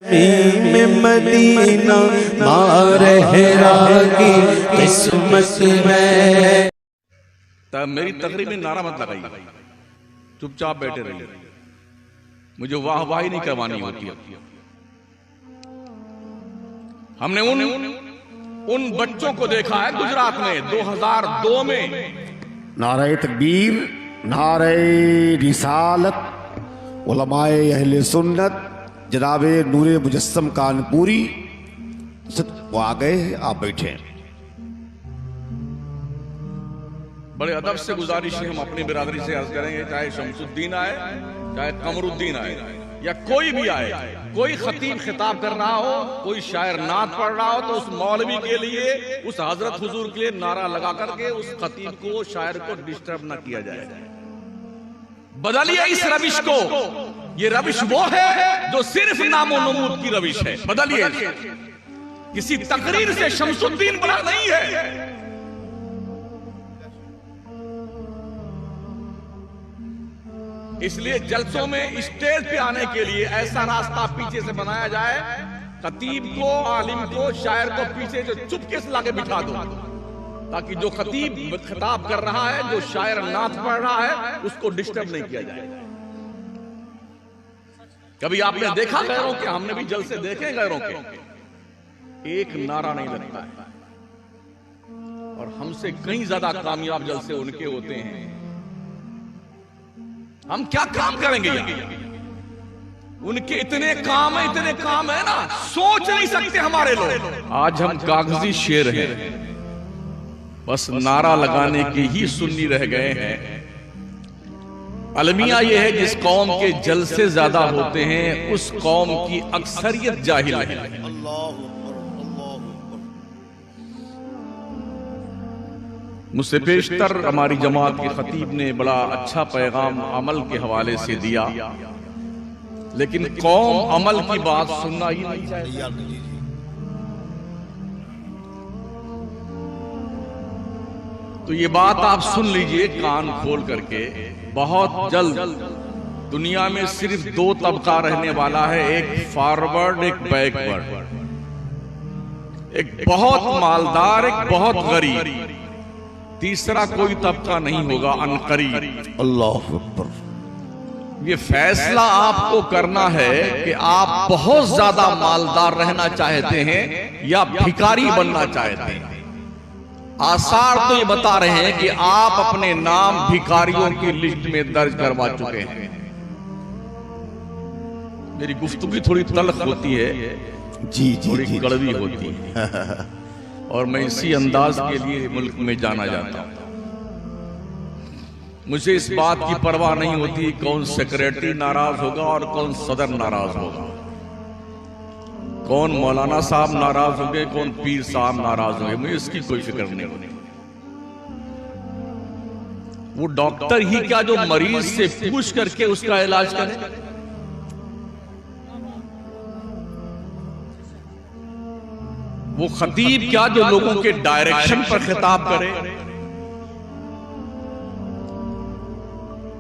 में मदीना मारहरा की किस्मत में। तब मेरी तकरीर में नारा मत लगाइए, चुपचाप बैठे रहिए, मुझे वाहवाही नहीं करवानी होती है। हमने उन बच्चों को देखा है गुजरात में 2002 में। नारे तकबीर, नारे रिसालत, उलमाए अहले सुन्नत जनाबे नूरे मुजस्सम कानपुरी वो आ गए हैं, आप बैठे। बड़े अदब से गुजारिश है, हम अपनी बिरादरी से अर्ज करेंगे, चाहे शमसुद्दीन आए, चाहे कमरुद्दीन आए, या कोई भी आए, कोई खतीब खिताब कर रहा हो, कोई शायर नात पढ़ रहा हो, तो उस मौलवी के लिए, उस हजरत हुजूर के लिए नारा लगा करके उस खतीब को, शायर को डिस्टर्ब ना किया जाए। बदलिए इस रविश को। ये रविश वो है जो सिर्फ नामो नमूद की रविश है। बदलिए, किसी तकरीर से शमसुद्दीन बना नहीं है। इसलिए जलसों में स्टेज पे आने के लिए ऐसा रास्ता पीछे से बनाया जाए, खतीब को, आलिम को, शायर को पीछे से चुपके से लाके बिठा दो, ताकि जो खतीब खिताब कर रहा है, जो शायर नात पढ़ रहा है, उसको डिस्टर्ब नहीं किया जाए। कभी आपने देखा गैरों के, हमने भी जलसे देखे गैरों के, एक नारा नहीं लगता है, और हमसे कहीं ज्यादा कामयाब जलसे उनके होते हैं। हम क्या काम करेंगे यहाँ? उनके इतने काम है ना, सोच नहीं सकते हमारे लोग। आज हम कागजी शेर हैं, बस नारा लगाने के ही सुन्नी रह गए हैं। अलमिया यह है, जिस कौम के जलसे ज्यादा होते हैं उस कौम की अक्सरियत जाहिल है। मुझसे पेशतर हमारी जमात के खतीब ने बड़ा अच्छा पैगाम अमल के हवाले से दिया, लेकिन कौम अमल की बात सुनना ही नहीं चाहती। तो ये बात आप सुन लीजिए कान खोल करके। बहुत जल्द दुनिया में सिर्फ दो तबका रहने वाला है, एक फॉरवर्ड, एक बैकवर्ड, एक बहुत मालदार, एक बहुत गरीब। तीसरा कोई तबका नहीं होगा अनकरीब। अल्लाह अकबर। ये फैसला आपको करना है कि आप बहुत ज्यादा मालदार रहना चाहते हैं या भिखारी बनना चाहते हैं। आसार तो ये बता रहे हैं कि आप अपने नाम भिखारियों की लिस्ट में दर्ज करवा चुके हैं। मेरी गुफ्तगू थोड़ी तल्ख होती है, जी, थोड़ी कड़वी होती है, और मैं इसी अंदाज के लिए मुल्क में जाना जाता हूं। मुझे इस बात की परवाह नहीं होती कौन सेक्रेटरी नाराज होगा और कौन सदर नाराज होगा, कौन मौलाना साहब नाराज होंगे, कौन पीर साहब नाराज होंगे, मुझे इसकी कोई फिक्र नहीं होती। वो डॉक्टर ही क्या जो मरीज से पूछ करके उसका इलाज करे? वो खतीब क्या जो लोगों के डायरेक्शन पर खिताब करे?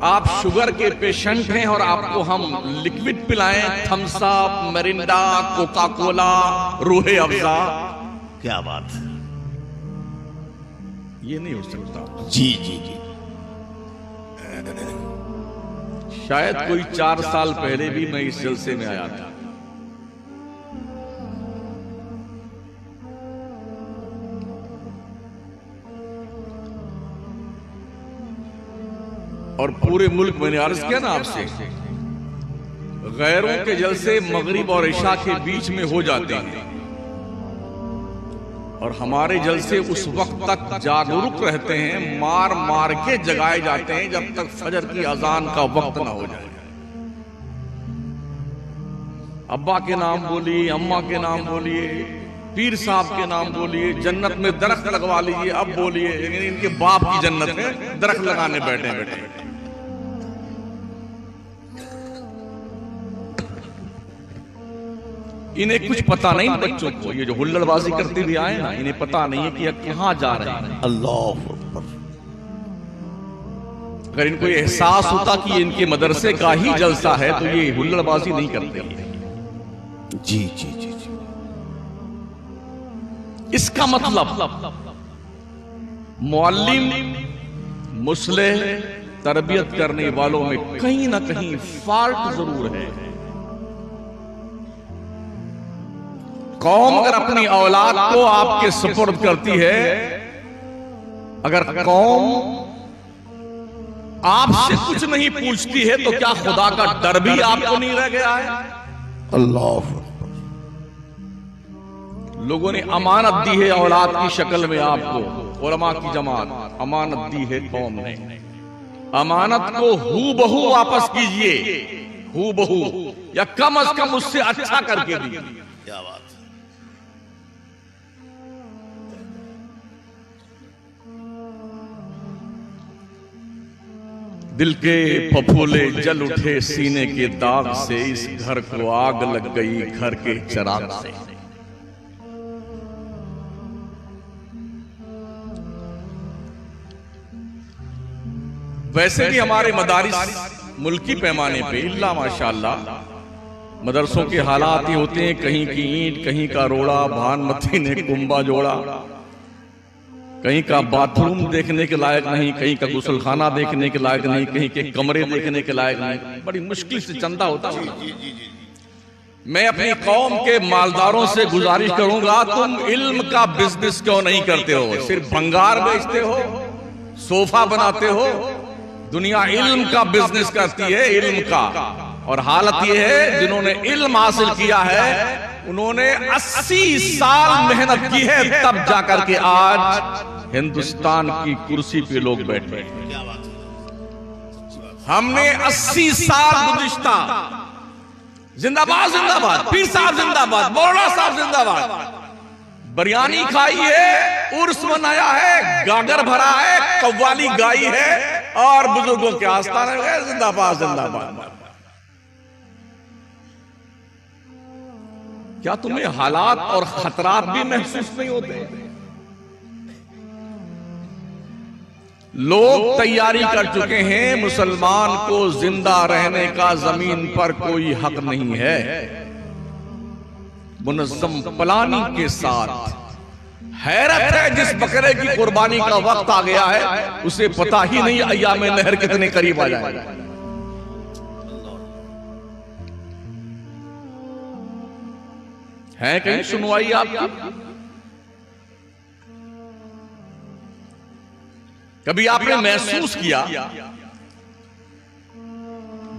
आप शुगर के पेशेंट हैं और आपको हम लिक्विड पिलाएं, Thums Up, Mirinda, Coca Cola, Rooh Afza? क्या बात है, ये नहीं हो सकता। जी जी जी। शायद कोई 4 साल पहले भी मैं इस जलसे में आया था। और पूरे मुल्क, मैंने अर्ज किया ना आपसे, गैरों के जलसे मगरिब और इशा के बीच में हो जाते हैं, और हमारे जलसे उस वक्त तक जागरूक रहते हैं, मार मार के जगाए जाते हैं जब तक फजर की अजान का वक्त ना हो जाए। अब्बा के नाम बोलिए, अम्मा के नाम बोलिए, पीर साहब के नाम बोलिए, जन्नत में दरख्त लगवा लीजिए, अब बोलिए, लेकिन इनके बाप की जन्नत में दरख्त लगाने बैठे। इन्हें कुछ पता नहीं बच्चों को, ये जो हुल्लड़बाजी करते हुए आए ना, इन्हें पता नहीं है कि ये कहां जा रहे हैं। अल्लाह अकबर। अगर इनको एहसास होता कि ये इनके मदरसे का ही जलसा है तो ये हुल्लड़बाजी नहीं करते। जी जी जी जी। इसका मतलब मुअल्लिम मुस्लिह तरबियत करने वालों में कहीं ना कहीं फॉल्ट जरूर है। कौम अगर अपनी औलाद को आपके सुपुर्द करती है, अगर कौम आपसे कुछ नहीं पूछती है, तो क्या खुदा का डर भी आपको नहीं रह गया है? अल्लाह। लोगों ने अमानत दी है औलाद की शक्ल में आपको। उलमा की जमात अमानत दी है कौम ने। अमानत को हू बहू वापस कीजिए, हू बहू, या कम अज कम उससे अच्छा करके दीजिए। क्या बात है। दिल के फफूले जल उठे सीने के दाग से, इस घर को आग लग गई घर के चिराग से। वैसे भी हमारे मदारिस मुल्की पैमाने पे इल्ला माशाअल्लाह मदरसों के हालात ही होते हैं, कहीं की ईंट, कहीं का रोड़ा, भानमती ने कुंबा जोड़ा, कहीं का बाथरूम देखने के लायक नहीं, कहीं का गुसलखाना देखने के लायक नहीं, कहीं के कमरे देखने के लायक नहीं। बड़ी मुश्किल से चंदा होता है। मैं अपनी कौम के मालदारों से गुजारिश करूंगा, तुम इल्म का बिजनेस क्यों नहीं करते हो? सिर्फ भंगार बेचते हो, सोफा बनाते हो। दुनिया इल्म का बिजनेस करती है, इल्म का। और हालत यह है, जिन्होंने इल्म हासिल किया है उन्होंने 80 साल मेहनत की है, तब जाकर के आज हिंदुस्तान की कुर्सी पे लोग बैठे। हमने 80 साल गुज़िश्ता, जिंदाबाद जिंदाबाद, पीर साहब जिंदाबाद, मौलाना साहब जिंदाबाद, बिरयानी खाई है, उर्स मनाया है, गागर भरा है, कव्वाली गाई है और बुजुर्गों के आस्थान में गए, जिंदाबाद जिंदाबाद। क्या तुम्हें हालात और खतरात भी महसूस नहीं होते? लोग तैयारी कर चुके हैं, मुसलमान को जिंदा रहने का जमीन पर कोई हक नहीं है। मुनज़्ज़म प्लानिंग के साथ। हैरत है, जिस बकरे की कुर्बानी का वक्त आ गया है उसे पता ही नहीं अय्याम नहर कितने करीब आ जाए। है कहीं सुनवाई आपकी? कभी आपने महसूस किया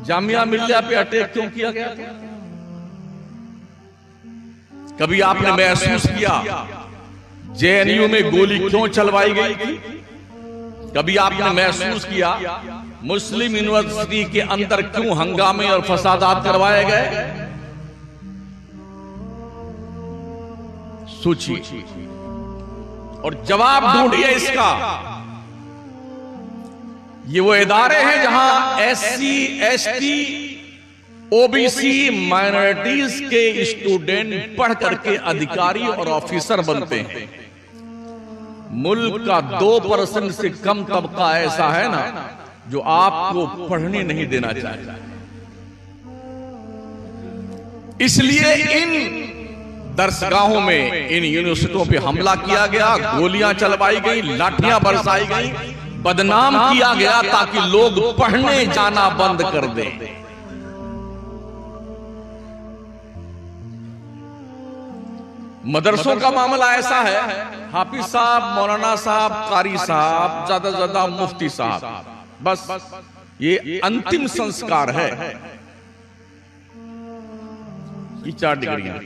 जामिया मिल्लिया पे अटैक क्यों किया गया था? कभी आपने महसूस किया जेएनयू में गोली क्यों चलवाई गई थी? कभी आपने महसूस किया मुस्लिम यूनिवर्सिटी के अंदर क्यों हंगामे और फसादात करवाए गए? सोचिए और जवाब ढूंढिए इसका। ये वो इदारे हैं जहां एससी, एसटी, ओबीसी, माइनॉरिटीज के स्टूडेंट पढ़ करके अधिकारी और ऑफिसर बनते हैं। मुल्क का 2% से कम तबका ऐसा है ना जो आपको पढ़ने नहीं देना चाहता। इसलिए इन दरसगाहों में, इन यूनिवर्सिटियों पे हमला किया गया, गोलियां चलवाई गई, लाठियां बरसाई गई, बदनाम किया गया ताकि लोग पढ़ने जाना बंद कर दें। मदरसों का मामला ऐसा है, हाफिज साहब, मौलाना साहब, कारी साहब, ज्यादा से ज्यादा मुफ्ती साहब, बस ये अंतिम संस्कार है। ये 4 डिग्रियां।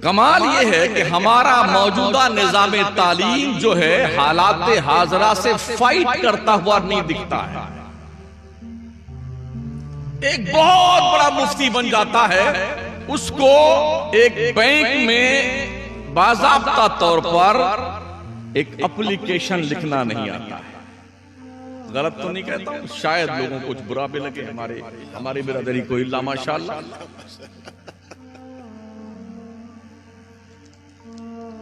कमाल ये है कि हमारा मौजूदा निजाम तालीम जो है हालात हाजरा से फाइट करता हुआ नहीं दिखता है। एक बहुत बड़ा मुफ्ती बन जाता है, उसको एक बैंक में बाज़ाब्ता तौर पर एक एप्लीकेशन लिखना नहीं आता है। गलत तो नहीं कहता हूं, शायद लोगों को कुछ बुरा भी लगे, हमारी बिरादरी को इल्ला माशाअल्लाह।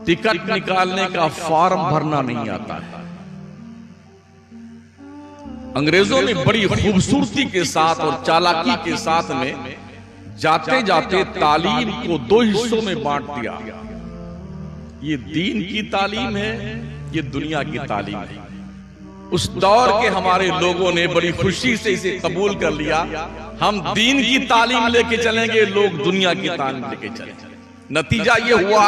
टिकट निकालने का फॉर्म भरना नहीं आता है। अंग्रेजों ने बड़ी खूबसूरती के साथ और चालाकी के साथ में जाते जाते तालीम को दो हिस्सों में बांट दिया। ये दीन की तालीम है, ये दुनिया की तालीम है। उस दौर के हमारे लोगों ने बड़ी खुशी से इसे कबूल कर लिया। हम दीन की तालीम लेके चलेंगे, लोग दुनिया की तालीम लेके चलेंगे। नतीजा ये हुआ,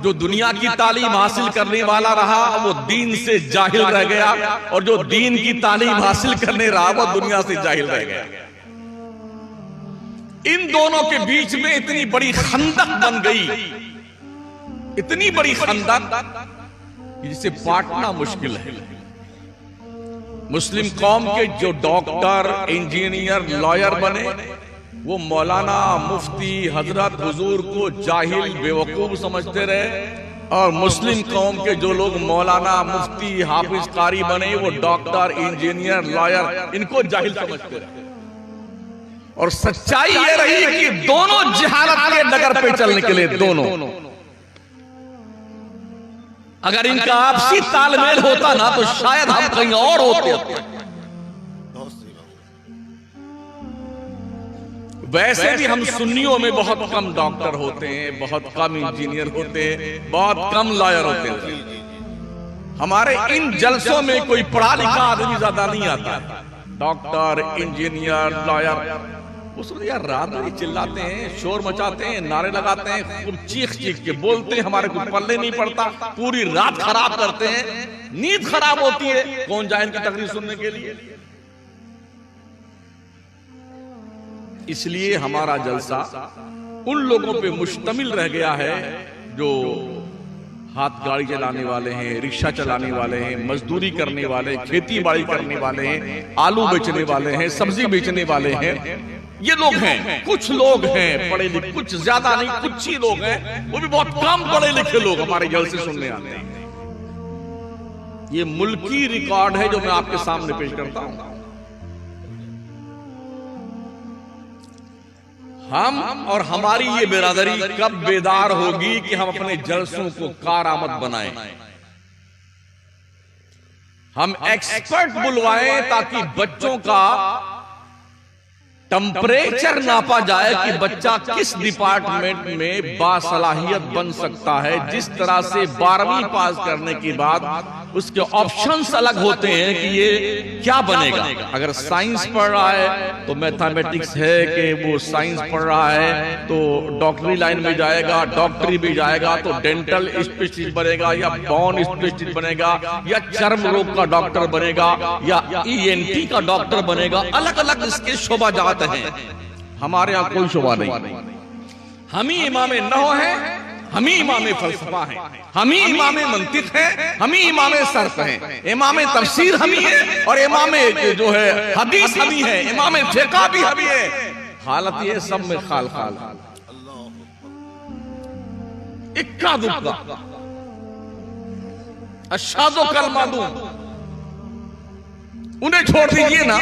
जो दुनिया की तालीम हासिल करने वाला रहा वो दीन से जाहिल रह गया, और जो दीन की तालीम हासिल करने रहा वो दुनिया से जाहिल रह गया। इन दोनों के बीच में इतनी बड़ी खंदक बन गई, इतनी बड़ी खंदक जिसे पाटना मुश्किल है। मुस्लिम कौम के जो डॉक्टर, इंजीनियर, लॉयर बने, वो मौलाना, मुफ्ती, हजरत, हुजूर को जाहिल, बेवकूफ समझते रहे, और मुस्लिम कौम के जो लोग मौलाना, मुफ्ती, हाफिज, कारी बने, वो डॉक्टर, इंजीनियर, लॉयर, इनको जाहिल समझते रहे। और सच्चाई ये रही कि दोनों जहालत के नगर पे चलने के लिए, दोनों, अगर इनका आपसी तालमेल होता ना तो शायद हम कहीं और होते। वैसे भी हम सुन्नियों में बहुत कम डॉक्टर होते हैं, बहुत कम इंजीनियर होते हैं, बहुत कम लॉयर होते हैं। हमारे इन जलसों में कोई पढ़ा लिखा आदमी ज्यादा नहीं आता। डॉक्टर, इंजीनियर, लॉयर, उसमें यार रात में चिल्लाते हैं, शोर मचाते हैं, नारे लगाते हैं, खूब चीख चीख के बोलते हैं, हमारे कुछ पल्ले नहीं पड़ता, पूरी रात खराब करते हैं, नींद खराब होती है। कौन जाए इनकी तकरीर सुनने के लिए? इसलिए हमारा जलसा उन लोगों पे मुश्तमिल रह गया है जो हाथ गाड़ी चलाने वाले हैं, रिक्शा चलाने वाले हैं, मजदूरी करने वाले, खेती बाड़ी करने वाले हैं, आलू बेचने वाले हैं, सब्जी बेचने वाले हैं। ये लोग हैं, कुछ लोग हैं पढ़े लिखे, कुछ ज्यादा नहीं, कुछ ही लोग हैं, वो भी बहुत कम पढ़े लिखे लोग हमारे जलसे सुनने आते हैं। ये मुल्की रिकॉर्ड है जो मैं आपके सामने पेश करता हूं। हम और हमारी ये बिरादरी कब बेदार होगी कि हम अपने जलसों को कारआमद बनाएं, हम एक्सपर्ट बुलवाएं ताकि बच्चों का टेम्परेचर नापा जाए कि बच्चा किस डिपार्टमेंट में बासलाहियत बन सकता है। जिस तरह से 12वीं पास करने के बाद उसके ऑप्शंस अलग होते हैं कि ये क्या बनेगा। अगर साइंस पढ़ रहा है तो मैथमेटिक्स है कि वो साइंस पढ़ रहा है तो डॉक्टरी लाइन में जाएगा, डॉक्टरी भी जाएगा तो डेंटल स्पेशलिस्ट बनेगा, या बोन स्पेशलिस्ट बनेगा, या चर्म रोग का डॉक्टर बनेगा, या ENT का डॉक्टर बनेगा। अलग अलग इसके शोबा जात हैं। हमारे यहाँ कोई शोबा नहीं। हम ही इमाम नहव हैं, हम ही इमाम फलसफा हैं, हम ही इमाम मंतिक हैं, हम ही इमाम सर्फ हैं, इमाम तफसीर हम ही हैं, और इमाम जो है हदीस हम ही हैं, इमाम फिक़ह भी हम ही हैं। हालत ये सब में खाल खाल, इक्का दुक्का, अशादो कल मादूम, उन्हें छोड़ दीजिए ना।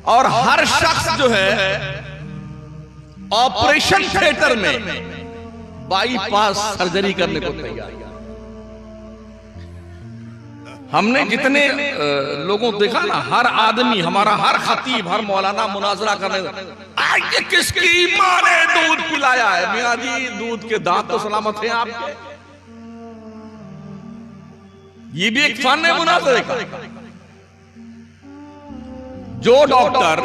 और हर शख्स जो है ऑपरेशन थिएटर में बाईपास सर्जरी करने को तैयार। हमने जितने लोगों को देखा ना, हर आदमी, हमारा हर खतीब, हर मौलाना मुनाजरा करने, ये किसकी मां ने दूध पिलाया है? मियां जी दूध के दांत तो सलामत हैं आपके। ये भी एक फन है मुनाजरे का। जो डॉक्टर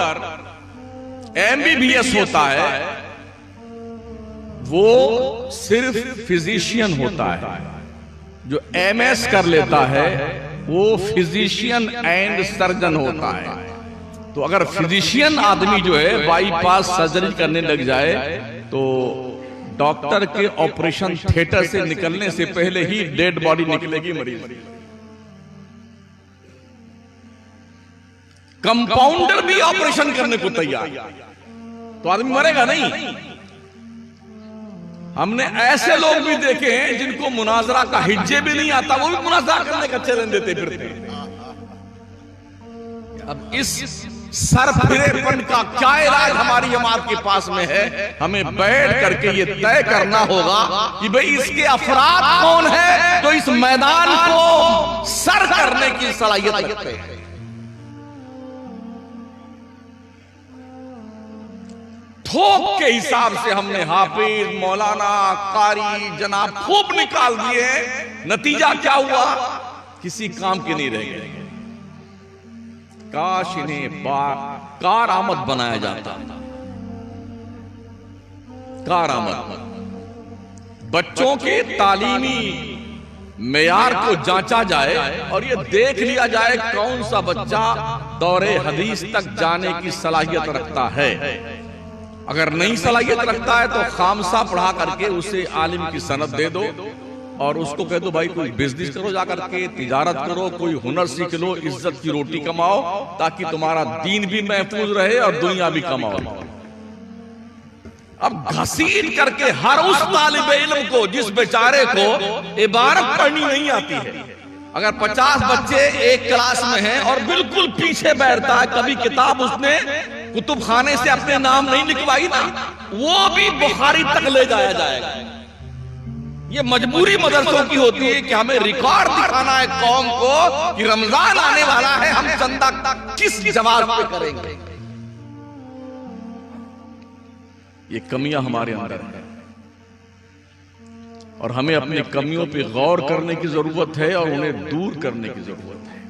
MBBS होता है वो सिर्फ फिजिशियन होता है, जो MS कर लेता है वो फिजिशियन एंड सर्जन होता है। तो अगर फिजिशियन आदमी जो है बाईपास सर्जरी करने लग जाए तो डॉक्टर के ऑपरेशन थिएटर से निकलने से पहले ही डेड बॉडी निकलेगी मरीज। कंपाउंडर भी ऑपरेशन करने को तैयार, तो आदमी मरेगा नहीं। हमने ऐसे लोग भी देखे हैं जिनको मुनाजरा का हिज्जे भी नहीं आता, वो भी मुनाजरा करने का चैलेंज देते फिरते हैं। अब इस सरफिरेपन का क्या इलाज हमारी जमात के पास में है? हमें बैठ करके ये तय करना होगा कि भाई इसके अफराद कौन है जो इस मैदान को सर करने की सलाहियत रखते हैं। थोक के हिसाब से हमने हाफिज, मौलाना, कारी जनाब खूब निकाल दिए। नतीजा क्या हुआ? किसी काम के नहीं रह गए। काश इन्हें कारआमद बनाया जाता। कारआमद, बच्चों के तालीमी मेयार को जांचा जाए और ये देख लिया जाए कौन सा बच्चा दौरे हदीस तक जाने की सलाहियत रखता है। अगर नहीं सलाहियत रखता है तो खामसा पढ़ा करके उसे आलिम की सनद दे दो और उसको कह दो भाई कोई बिजनेस करो, जाकर के तिजारत करो, कोई हुनर सीख लो, इज्जत की रोटी कमाओ, ताकि तुम्हारा दीन भी महफूज रहे और दुनिया भी कमाओ। अब घसीट करके हर उस तालिब इल्म को जिस बेचारे को इबारत पढ़नी नहीं आती है, अगर 50 बच्चे एक क्लास में हैं और बिल्कुल पीछे बैठता है, कभी किताब उसने कुतुब खाने से अपने नाम नहीं लिखवाई ना, वो भी बुखारी तक ले जाया जाएगा। ये मजबूरी मदरसों की होती है कि हमें रिकॉर्ड दिखाना है कौम को कि रमजान आने वाला है, हम चंदा किस जवाब पे करेंगे। ये कमियां हमारे अंदर हैं और हमें अपनी कमियों पे गौर करने की जरूरत है और उन्हें दूर करने की जरूरत है।